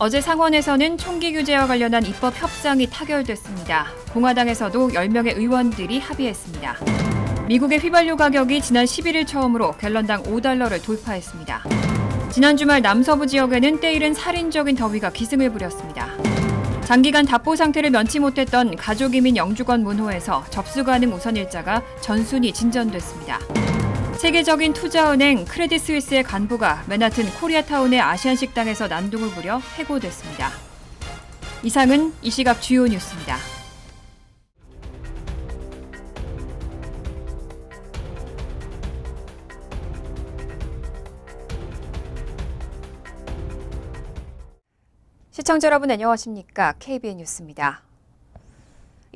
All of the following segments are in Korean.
어제 상원에서는 총기 규제와 관련한 입법 협상이 타결됐습니다. 공화당에서도 10명의 의원들이 합의했습니다. 미국의 휘발유 가격이 지난 11일 처음으로 갤런당 $5를 돌파했습니다. 지난 주말 남서부 지역에는 때이른 살인적인 더위가 기승을 부렸습니다. 장기간 답보 상태를 면치 못했던 가족이민 영주권 문호에서 접수 가능 우선 일자가 전순이 진전됐습니다. 세계적인 투자은행 크레딧 스위스의 간부가 맨하튼 코리아타운의 아시안 식당에서 난동을 부려 해고됐습니다. 이상은 이 시각 주요 뉴스입니다. 시청자 여러분 안녕하십니까? KBN 뉴스입니다.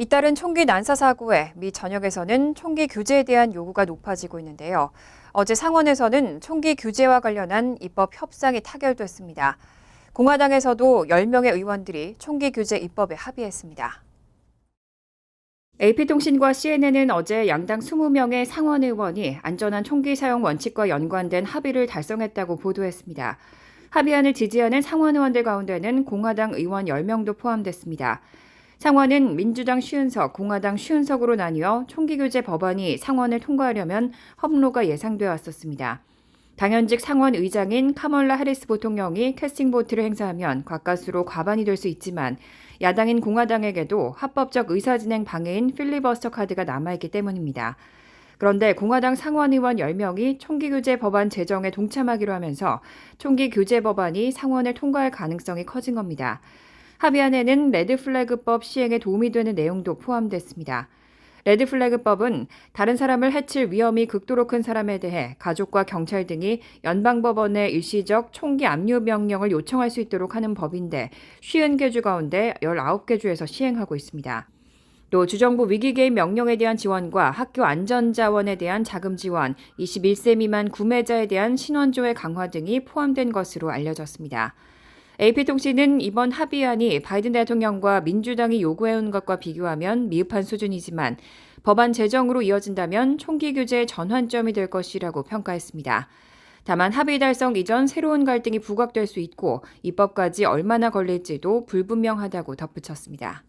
잇따른 총기 난사 사고에 미 전역에서는 총기 규제에 대한 요구가 높아지고 있는데요. 어제 상원에서는 총기 규제와 관련한 입법 협상이 타결됐습니다. 공화당에서도 10명의 의원들이 총기 규제 입법에 합의했습니다. AP통신과 CNN은 어제 양당 20명의 상원 의원이 안전한 총기 사용 원칙과 연관된 합의를 달성했다고 보도했습니다. 합의안을 지지하는 상원 의원들 가운데는 공화당 의원 10명도 포함됐습니다. 상원은 민주당 50석, 공화당 50석으로 나뉘어 총기 규제 법안이 상원을 통과하려면 협로가 예상돼 왔었습니다. 당연직 상원 의장인 카멀라 해리스 부통령이 캐스팅 보트를 행사하면 가까스로 과반이 될 수 있지만 야당인 공화당에게도 합법적 의사진행 방해인 필리버스터 카드가 남아있기 때문입니다. 그런데 공화당 상원 의원 10명이 총기 규제 법안 제정에 동참하기로 하면서 총기 규제 법안이 상원을 통과할 가능성이 커진 겁니다. 합의안에는 레드플래그법 시행에 도움이 되는 내용도 포함됐습니다. 레드플래그법은 다른 사람을 해칠 위험이 극도로 큰 사람에 대해 가족과 경찰 등이 연방법원에 일시적 총기 압류 명령을 요청할 수 있도록 하는 법인데 50개 주 가운데 19개 주에서 시행하고 있습니다. 또 주정부 위기개입 명령에 대한 지원과 학교 안전자원에 대한 자금 지원, 21세 미만 구매자에 대한 신원조회 강화 등이 포함된 것으로 알려졌습니다. AP통신은 이번 합의안이 바이든 대통령과 민주당이 요구해온 것과 비교하면 미흡한 수준이지만 법안 제정으로 이어진다면 총기 규제의 전환점이 될 것이라고 평가했습니다. 다만 합의 달성 이전 새로운 갈등이 부각될 수 있고 입법까지 얼마나 걸릴지도 불분명하다고 덧붙였습니다.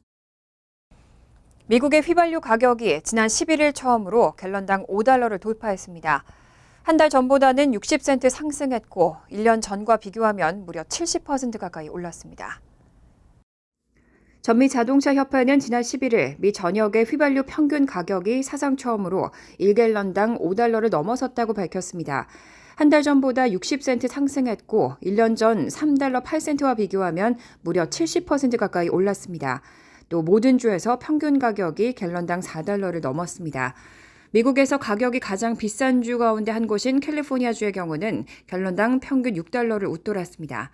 미국의 휘발유 가격이 지난 11일 처음으로 갤런당 $5를 돌파했습니다. 한 달 전보다는 60센트 상승했고 1년 전과 비교하면 무려 70% 가까이 올랐습니다. 전미 자동차 협회는 지난 11일 미 전역의 휘발유 평균 가격이 사상 처음으로 1갤런당 $5를 넘어섰다고 밝혔습니다. 한 달 전보다 60센트 상승했고 1년 전 $3 8센트와 비교하면 무려 70% 가까이 올랐습니다. 또 모든 주에서 평균 가격이 갤런당 $4를 넘었습니다. 미국에서 가격이 가장 비싼 주 가운데 한 곳인 캘리포니아주의 경우는 갤런당 평균 $6를 웃돌았습니다.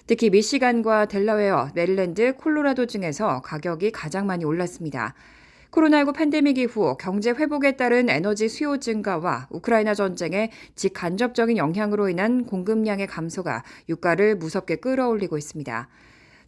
특히 미시간과 델라웨어, 메릴랜드, 콜로라도 등에서 가격이 가장 많이 올랐습니다. 코로나19 팬데믹 이후 경제 회복에 따른 에너지 수요 증가와 우크라이나 전쟁의 직간접적인 영향으로 인한 공급량의 감소가 유가를 무섭게 끌어올리고 있습니다.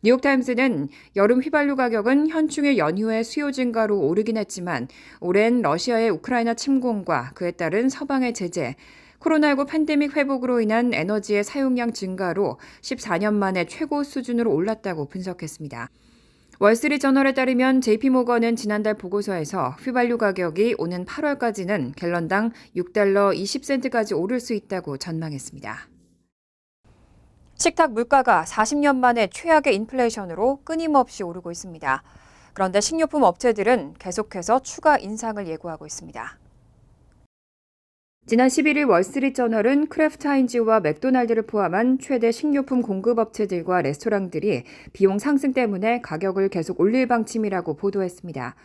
뉴욕타임스는 여름 휘발유 가격은 현충일 연휴의 수요 증가로 오르긴 했지만 올해는 러시아의 우크라이나 침공과 그에 따른 서방의 제재, 코로나19 팬데믹 회복으로 인한 에너지의 사용량 증가로 14년 만에 최고 수준으로 올랐다고 분석했습니다. 월스트리트저널에 따르면 JP모건은 지난달 보고서에서 휘발유 가격이 오는 8월까지는 갤런당 $6 20센트까지 오를 수 있다고 전망했습니다. 식탁 물가가 40년 만에 최악의 인플레이션으로 끊임없이 오르고 있습니다. 그런데 식료품 업체들은 계속해서 추가 인상을 예고하고 있습니다. 지난 11일 월스트리트저널은 크래프트 하인즈와 맥도날드를 포함한 최대 식료품 공급업체들과 레스토랑들이 비용 상승 때문에 가격을 계속 올릴 방침이라고 보도했습니다.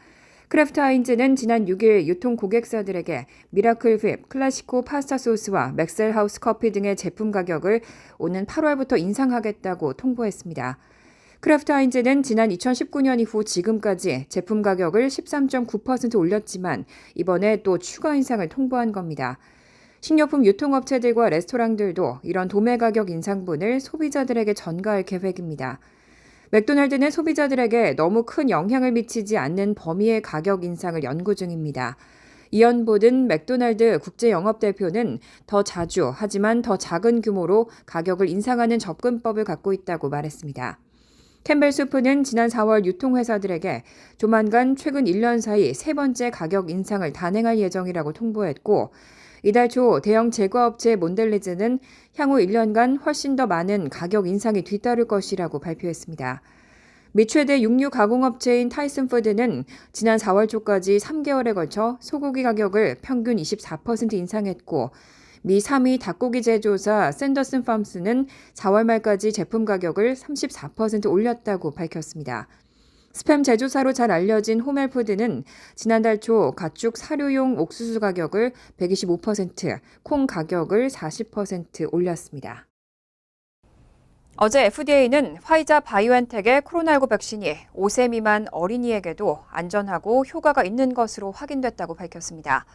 크래프트 하인즈는 지난 6일 유통 고객사들에게 미라클 whip, 클래시코 파스타 소스와 맥셀하우스 커피 등의 제품 가격을 오는 8월부터 인상하겠다고 통보했습니다. 크래프트 하인즈는 지난 2019년 이후 지금까지 제품 가격을 13.9% 올렸지만 이번에 또 추가 인상을 통보한 겁니다. 식료품 유통업체들과 레스토랑들도 이런 도매 가격 인상분을 소비자들에게 전가할 계획입니다. 맥도날드는 소비자들에게 너무 큰 영향을 미치지 않는 범위의 가격 인상을 연구 중입니다. 이언 보든 맥도날드 국제영업대표는 더 자주 하지만 더 작은 규모로 가격을 인상하는 접근법을 갖고 있다고 말했습니다. 캠벨 수프는 지난 4월 유통회사들에게 조만간 최근 1년 사이 세 번째 가격 인상을 단행할 예정이라고 통보했고, 이달 초 대형 제과업체 몬델리즈는 향후 1년간 훨씬 더 많은 가격 인상이 뒤따를 것이라고 발표했습니다. 미 최대 육류 가공업체인 타이슨푸드는 지난 4월 초까지 3개월에 걸쳐 소고기 가격을 평균 24% 인상했고, 미 3위 닭고기 제조사 샌더슨 팜스는 4월 말까지 제품 가격을 34% 올렸다고 밝혔습니다. 스팸 제조사로 잘 알려진 호멜푸드는 지난달 초 가축 사료용 옥수수 가격을 125%, 콩 가격을 40% 올렸습니다. 어제 FDA는 화이자 바이오엔텍의 코로나19 백신이 5세 미만 어린이에게도 안전하고 효과가 있는 것으로 확인됐다고 밝혔습니다.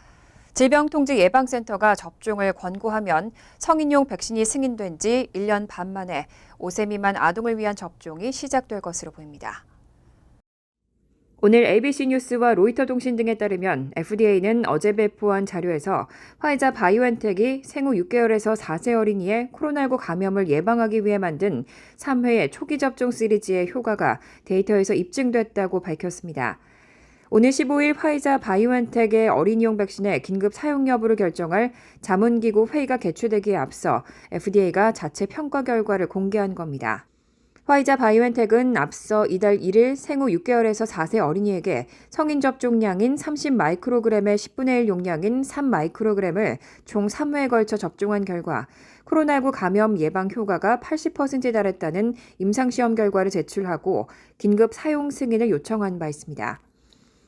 질병통제예방센터가 접종을 권고하면 성인용 백신이 승인된 지 1년 반 만에 5세 미만 아동을 위한 접종이 시작될 것으로 보입니다. 오늘 ABC 뉴스와 로이터 통신 등에 따르면 FDA는 어제 배포한 자료에서 화이자 바이오엔텍이 생후 6개월에서 4세 어린이의 코로나19 감염을 예방하기 위해 만든 3회의 초기 접종 시리즈의 효과가 데이터에서 입증됐다고 밝혔습니다. 오늘 15일 화이자 바이오엔텍의 어린이용 백신의 긴급 사용 여부를 결정할 자문기구 회의가 개최되기에 앞서 FDA가 자체 평가 결과를 공개한 겁니다. 화이자 바이오엔텍은 앞서 이달 1일 생후 6개월에서 4세 어린이에게 성인 접종량인 30마이크로그램의 10분의 1 용량인 3마이크로그램을 총 3회에 걸쳐 접종한 결과 코로나19 감염 예방 효과가 80%에 달했다는 임상시험 결과를 제출하고 긴급 사용 승인을 요청한 바 있습니다.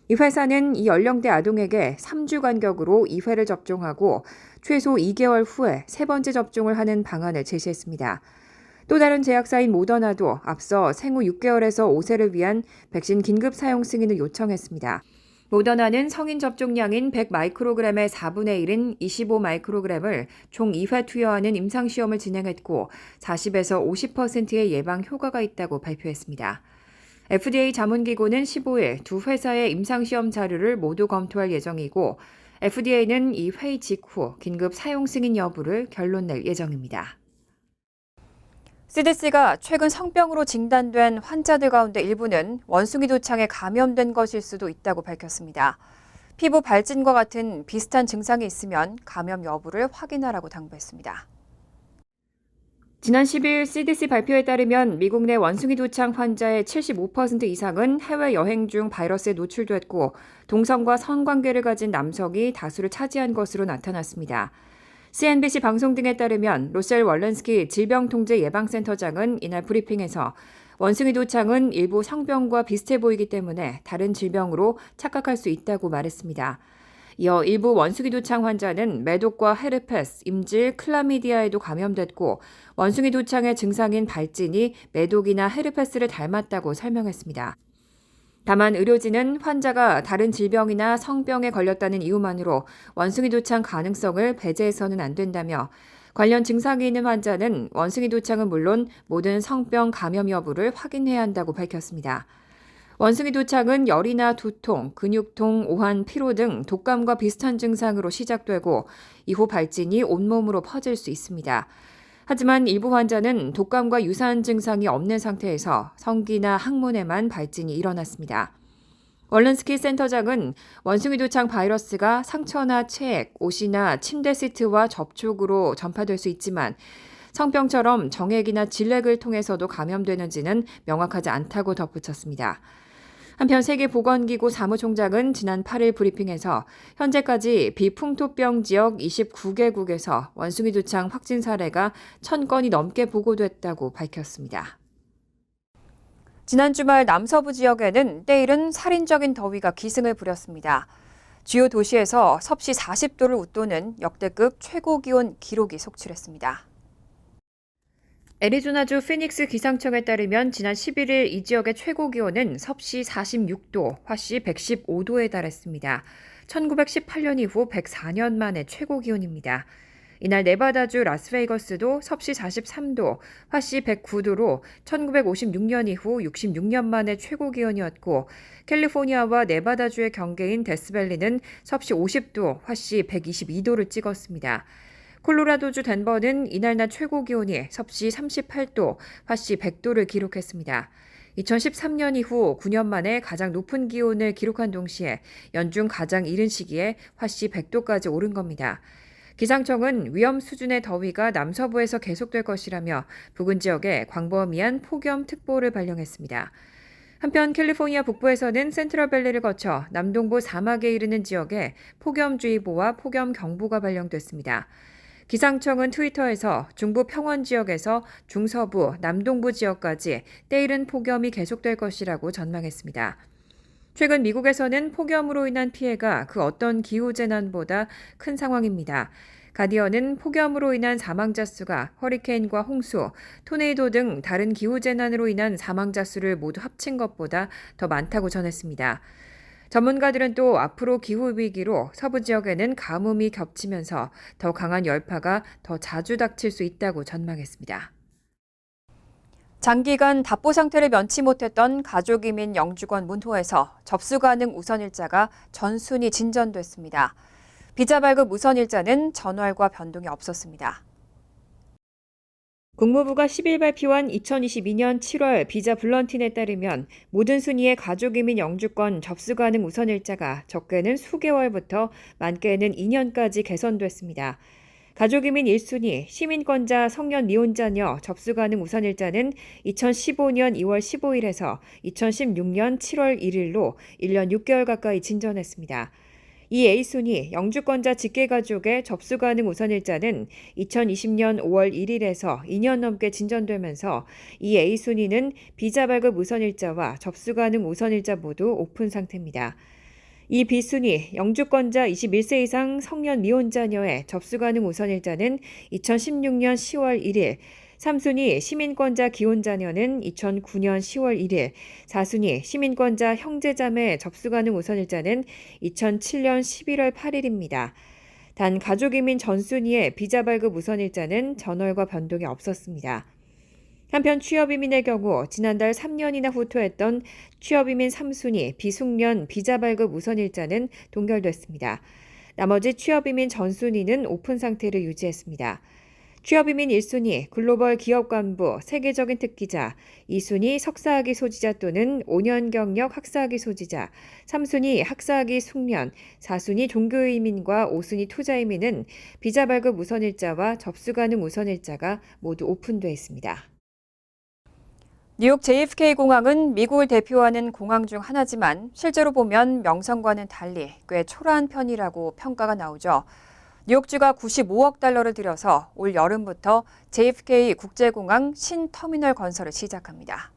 이 회사는 이 연령대 아동에게 3주 간격으로 2회를 접종하고 최소 2개월 후에 세 번째 접종을 하는 방안을 제시했습니다. 또 다른 제약사인 모더나도 앞서 생후 6개월에서 5세를 위한 백신 긴급 사용 승인을 요청했습니다. 모더나는 성인 접종량인 100마이크로그램의 4분의 1인 25마이크로그램을 총 2회 투여하는 임상시험을 진행했고 40에서 50%의 예방 효과가 있다고 발표했습니다. FDA 자문기구는 15일 두 회사의 임상시험 자료를 모두 검토할 예정이고 FDA는 이 회의 직후 긴급 사용 승인 여부를 결론낼 예정입니다. CDC가 최근 성병으로 진단된 환자들 가운데 일부는 원숭이 두창에 감염된 것일 수도 있다고 밝혔습니다. 피부 발진과 같은 비슷한 증상이 있으면 감염 여부를 확인하라고 당부했습니다. 지난 10일 CDC 발표에 따르면 미국 내 원숭이 두창 환자의 75% 이상은 해외여행 중 바이러스에 노출됐고 동성과 성관계를 가진 남성이 다수를 차지한 것으로 나타났습니다. CNBC 방송 등에 따르면 로셀 월런스키 질병통제예방센터장은 이날 브리핑에서 원숭이 두창은 일부 성병과 비슷해 보이기 때문에 다른 질병으로 착각할 수 있다고 말했습니다. 이어 일부 원숭이 두창 환자는 매독과 헤르페스, 임질, 클라미디아에도 감염됐고 원숭이 두창의 증상인 발진이 매독이나 헤르페스를 닮았다고 설명했습니다. 다만 의료진은 환자가 다른 질병이나 성병에 걸렸다는 이유만으로 원숭이 두창 가능성을 배제해서는 안 된다며 관련 증상이 있는 환자는 원숭이 두창은 물론 모든 성병 감염 여부를 확인해야 한다고 밝혔습니다. 원숭이 두창은 열이나 두통, 근육통, 오한, 피로 등 독감과 비슷한 증상으로 시작되고 이후 발진이 온몸으로 퍼질 수 있습니다. 하지만 일부 환자는 독감과 유사한 증상이 없는 상태에서 성기나 항문에만 발진이 일어났습니다. 월런스키 센터장은 원숭이 두창 바이러스가 상처나 체액, 옷이나 침대 시트와 접촉으로 전파될 수 있지만 성병처럼 정액이나 질렉을 통해서도 감염되는지는 명확하지 않다고 덧붙였습니다. 한편 세계보건기구 사무총장은 지난 8일 브리핑에서 현재까지 비풍토병 지역 29개국에서 원숭이 두창 확진 사례가 1,000건이 넘게 보고됐다고 밝혔습니다. 지난 주말 남서부 지역에는 때이른 살인적인 더위가 기승을 부렸습니다. 주요 도시에서 섭씨 40도를 웃도는 역대급 최고 기온 기록이 속출했습니다. 애리조나주 피닉스 기상청에 따르면 지난 11일 이 지역의 최고 기온은 섭씨 46도, 화씨 115도에 달했습니다. 1918년 이후 104년 만에 최고 기온입니다. 이날 네바다주 라스베이거스도 섭씨 43도, 화씨 109도로 1956년 이후 66년 만에 최고 기온이었고 캘리포니아와 네바다주의 경계인 데스밸리는 섭씨 50도, 화씨 122도를 찍었습니다. 콜로라도주 덴버는 이날 낮 최고 기온이 섭씨 38도, 화씨 100도를 기록했습니다. 2013년 이후 9년 만에 가장 높은 기온을 기록한 동시에 연중 가장 이른 시기에 화씨 100도까지 오른 겁니다. 기상청은 위험 수준의 더위가 남서부에서 계속될 것이라며 부근 지역에 광범위한 폭염특보를 발령했습니다. 한편 캘리포니아 북부에서는 센트럴밸리를 거쳐 남동부 사막에 이르는 지역에 폭염주의보와 폭염경보가 발령됐습니다. 기상청은 트위터에서 중부 평원 지역에서 중서부, 남동부 지역까지 때이른 폭염이 계속될 것이라고 전망했습니다. 최근 미국에서는 폭염으로 인한 피해가 그 어떤 기후재난보다 큰 상황입니다. 가디언은 폭염으로 인한 사망자 수가 허리케인과 홍수, 토네이도 등 다른 기후재난으로 인한 사망자 수를 모두 합친 것보다 더 많다고 전했습니다. 전문가들은 또 앞으로 기후위기로 서부 지역에는 가뭄이 겹치면서 더 강한 열파가 더 자주 닥칠 수 있다고 전망했습니다. 장기간 답보 상태를 면치 못했던 가족이민 영주권 문호에서 접수 가능 우선일자가 전순위 진전됐습니다. 비자 발급 우선일자는 전월과 변동이 없었습니다. 국무부가 10일 발표한 2022년 7월 비자 블런틴에 따르면 모든 순위의 가족이민 영주권 접수 가능 우선일자가 적게는 수개월부터 많게는 2년까지 개선됐습니다. 가족이민 1순위 시민권자 성년 미혼자녀 접수 가능 우선일자는 2015년 2월 15일에서 2016년 7월 1일로 1년 6개월 가까이 진전했습니다. 이 A순위 영주권자 직계가족의 접수 가능 우선일자는 2020년 5월 1일에서 2년 넘게 진전되면서 이 A순위는 비자 발급 우선일자와 접수 가능 우선일자 모두 오픈 상태입니다. 이 B순위 영주권자 21세 이상 성년 미혼자녀의 접수 가능 우선일자는 2016년 10월 1일, 3순위 시민권자 기혼자녀는 2009년 10월 1일, 4순위 시민권자 형제자매 접수 가능 우선일자는 2007년 11월 8일입니다. 단 가족이민 전순위의 비자 발급 우선일자는 전월과 변동이 없었습니다. 한편 취업이민의 경우 지난달 3년이나 후퇴했던 취업이민 3순위 비숙련 비자 발급 우선일자는 동결됐습니다. 나머지 취업이민 전순위는 오픈 상태를 유지했습니다. 취업이민 1순위 글로벌 기업 간부 세계적인 특기자, 2순위 석사학위 소지자 또는 5년 경력 학사학위 소지자, 3순위 학사학위 숙련, 4순위 종교이민과 5순위 투자이민은 비자 발급 우선일자와 접수 가능 우선일자가 모두 오픈돼 있습니다. 뉴욕 JFK 공항은 미국을 대표하는 공항 중 하나지만 실제로 보면 명성과는 달리 꽤 초라한 편이라고 평가가 나오죠. 뉴욕주가 95억 달러를 들여서 올 여름부터 JFK 국제공항 신터미널 건설을 시작합니다.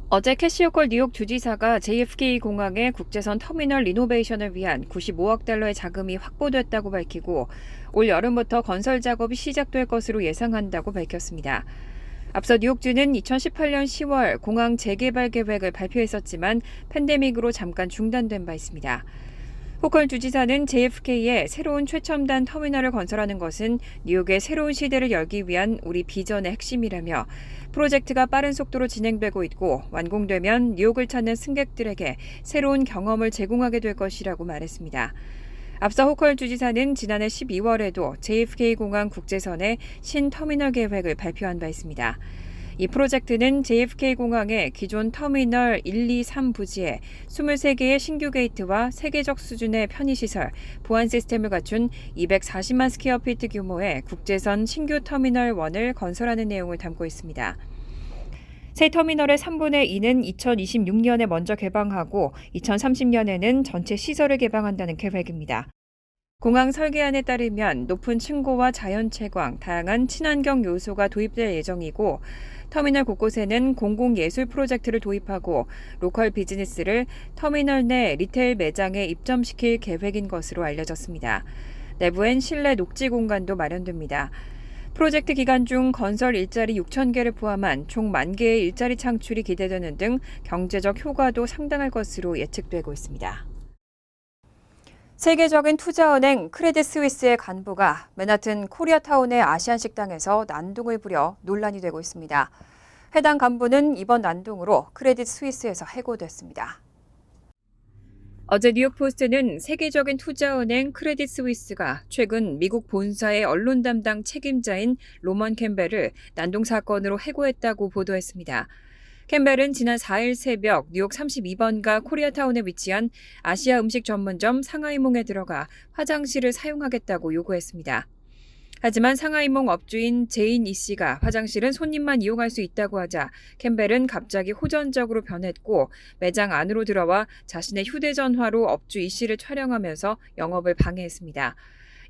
어제 캐시 호컬 뉴욕 주지사가 JFK 공항의 국제선 터미널 리노베이션을 위한 95억 달러의 자금이 확보됐다고 밝히고 올 여름부터 건설 작업이 시작될 것으로 예상한다고 밝혔습니다. 앞서 뉴욕주는 2018년 10월 공항 재개발 계획을 발표했었지만 팬데믹으로 잠깐 중단된 바 있습니다. 호컬 주지사는 JFK에 새로운 최첨단 터미널을 건설하는 것은 뉴욕의 새로운 시대를 열기 위한 우리 비전의 핵심이라며 프로젝트가 빠른 속도로 진행되고 있고 완공되면 뉴욕을 찾는 승객들에게 새로운 경험을 제공하게 될 것이라고 말했습니다. 앞서 호컬 주지사는 지난해 12월에도 JFK 공항 국제선의 신터미널 계획을 발표한 바 있습니다. 이 프로젝트는 JFK 공항의 기존 터미널 1, 2, 3 부지에 23개의 신규 게이트와 세계적 수준의 편의시설, 보안 시스템을 갖춘 240만 스퀘어피트 규모의 국제선 신규 터미널 1을 건설하는 내용을 담고 있습니다. 새 터미널의 3분의 2는 2026년에 먼저 개방하고 2030년에는 전체 시설을 개방한다는 계획입니다. 공항 설계안에 따르면 높은 층고와 자연채광, 다양한 친환경 요소가 도입될 예정이고 터미널 곳곳에는 공공예술 프로젝트를 도입하고 로컬 비즈니스를 터미널 내 리테일 매장에 입점시킬 계획인 것으로 알려졌습니다. 내부엔 실내 녹지 공간도 마련됩니다. 프로젝트 기간 중 건설 일자리 6,000개를 포함한 총 10,000개의 일자리 창출이 기대되는 등 경제적 효과도 상당할 것으로 예측되고 있습니다. 세계적인 투자은행 크레딧 스위스의 간부가 맨하튼 코리아타운의 아시안 식당에서 난동을 부려 논란이 되고 있습니다. 해당 간부는 이번 난동으로 크레딧 스위스에서 해고됐습니다. 어제 뉴욕포스트는 세계적인 투자은행 크레딧 스위스가 최근 미국 본사의 언론 담당 책임자인 로먼 캠벨을 난동 사건으로 해고했다고 보도했습니다. 캠벨은 지난 4일 새벽 뉴욕 32번가 코리아타운에 위치한 아시아 음식 전문점 상하이몽에 들어가 화장실을 사용하겠다고 요구했습니다. 하지만 상하이몽 업주인 제인 이 씨가 화장실은 손님만 이용할 수 있다고 하자 캠벨은 갑자기 호전적으로 변했고 매장 안으로 들어와 자신의 휴대전화로 업주 이 씨를 촬영하면서 영업을 방해했습니다.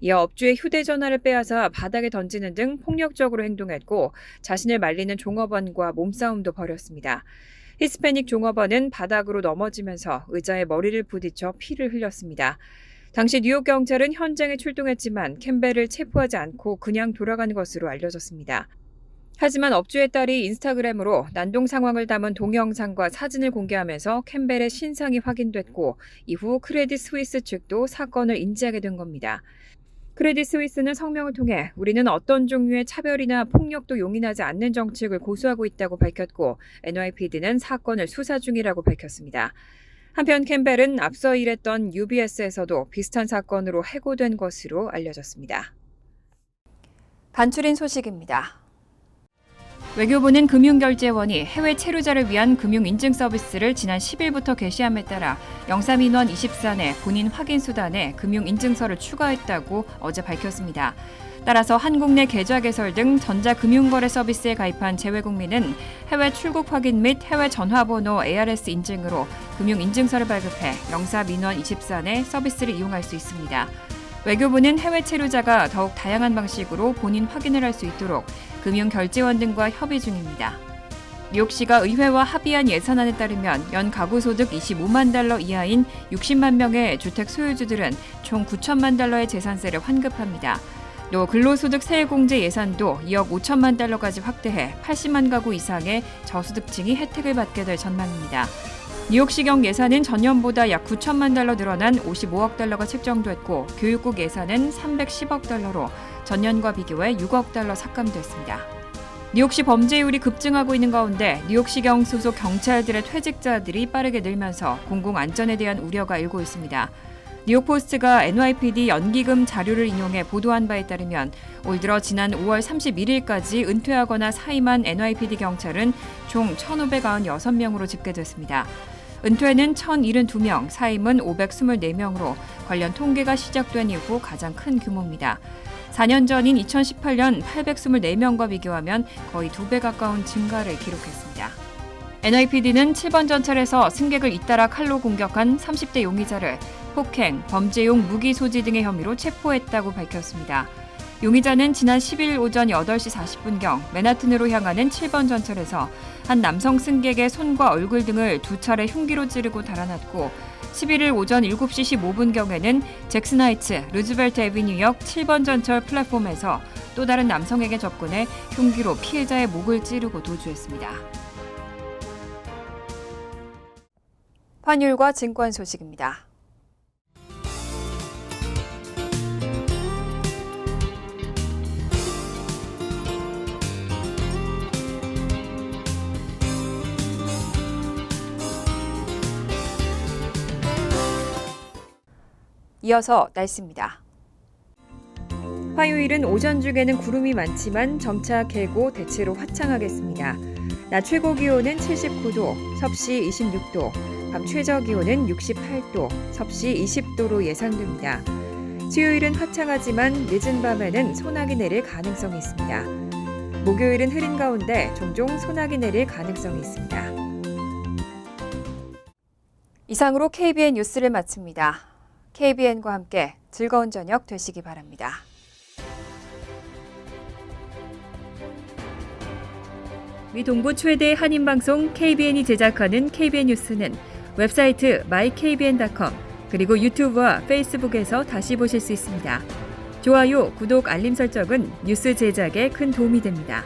이어 업주의 휴대전화를 빼앗아 바닥에 던지는 등 폭력적으로 행동했고 자신을 말리는 종업원과 몸싸움도 벌였습니다. 히스패닉 종업원은 바닥으로 넘어지면서 의자에 머리를 부딪혀 피를 흘렸습니다. 당시 뉴욕 경찰은 현장에 출동했지만 캠벨을 체포하지 않고 그냥 돌아간 것으로 알려졌습니다. 하지만 업주의 딸이 인스타그램으로 난동 상황을 담은 동영상과 사진을 공개하면서 캠벨의 신상이 확인됐고 이후 크레딧 스위스 측도 사건을 인지하게 된 겁니다. 크레딧 스위스는 성명을 통해 우리는 어떤 종류의 차별이나 폭력도 용인하지 않는 정책을 고수하고 있다고 밝혔고 NYPD는 사건을 수사 중이라고 밝혔습니다. 한편 캠벨은 앞서 일했던 UBS에서도 비슷한 사건으로 해고된 것으로 알려졌습니다. 간추린 소식입니다. 외교부는 금융결제원이 해외 체류자를 위한 금융인증 서비스를 지난 10일부터 개시함에 따라 영사민원 24내 본인 확인 수단에 금융인증서를 추가했다고 어제 밝혔습니다. 따라서 한국 내 계좌 개설 등 전자금융거래 서비스에 가입한 재외국민은 해외 출국 확인 및 해외 전화번호 ARS 인증으로 금융인증서를 발급해 영사민원 24내 서비스를 이용할 수 있습니다. 외교부는 해외 체류자가 더욱 다양한 방식으로 본인 확인을 할 수 있도록 금융결제원 등과 협의 중입니다. 뉴욕시가 의회와 합의한 예산안에 따르면 연 가구 소득 25만 달러 이하인 60만 명의 주택 소유주들은 총 9천만 달러의 재산세를 환급합니다. 또 근로소득 세액공제 예산도 2억 5천만 달러까지 확대해 80만 가구 이상의 저소득층이 혜택을 받게 될 전망입니다. 뉴욕시경 예산은 전년보다 약 9천만 달러 늘어난 55억 달러가 책정됐고 교육국 예산은 310억 달러로 전년과 비교해 6억 달러 삭감됐습니다. 뉴욕시 범죄율이 급증하고 있는 가운데 뉴욕시경 소속 경찰들의 퇴직자들이 빠르게 늘면서 공공안전에 대한 우려가 일고 있습니다. 뉴욕포스트가 NYPD 연기금 자료를 인용해 보도한 바에 따르면 올 들어 지난 5월 31일까지 은퇴하거나 사임한 NYPD 경찰은 총 1,596명으로 집계됐습니다. 은퇴는 1,072명, 사임은 524명으로 관련 통계가 시작된 이후 가장 큰 규모입니다. 4년 전인 2018년 824명과 비교하면 거의 2배 가까운 증가를 기록했습니다. NYPD는 7번 전철에서 승객을 잇따라 칼로 공격한 30대 용의자를 폭행, 범죄용 무기 소지 등의 혐의로 체포했다고 밝혔습니다. 용의자는 지난 10일 오전 8시 40분경 맨하튼으로 향하는 7번 전철에서 한 남성 승객의 손과 얼굴 등을 2차례 흉기로 찌르고 달아났고 11일 오전 7시 15분경에는 잭슨하이츠 루즈벨트 애비뉴역 7번 전철 플랫폼에서 또 다른 남성에게 접근해 흉기로 피해자의 목을 찌르고 도주했습니다. 환율과 증권 소식입니다. 이어서 날씨입니다. 화요일은 오전 중에는 구름이 많지만 점차 개고 대체로 화창하겠습니다. 낮 최고 기온은 79도, 섭씨 26도, 밤 최저 기온은 68도, 섭씨 20도로 예상됩니다. 수요일은 화창하지만 늦은 밤에는 소나기 내릴 가능성이 있습니다. 목요일은 흐린 가운데 종종 소나기 내릴 가능성이 있습니다. 이상으로 KBN 뉴스를 마칩니다. KBN과 함께 즐거운 저녁 되시기 바랍니다. 미 동부 최대 한인방송 KBN이 제작하는 KBN 뉴스는 웹사이트 mykbn.com 그리고 유튜브와 페이스북에서 다시 보실 수 있습니다. 좋아요, 구독, 알림 설정은 뉴스 제작에 큰 도움이 됩니다.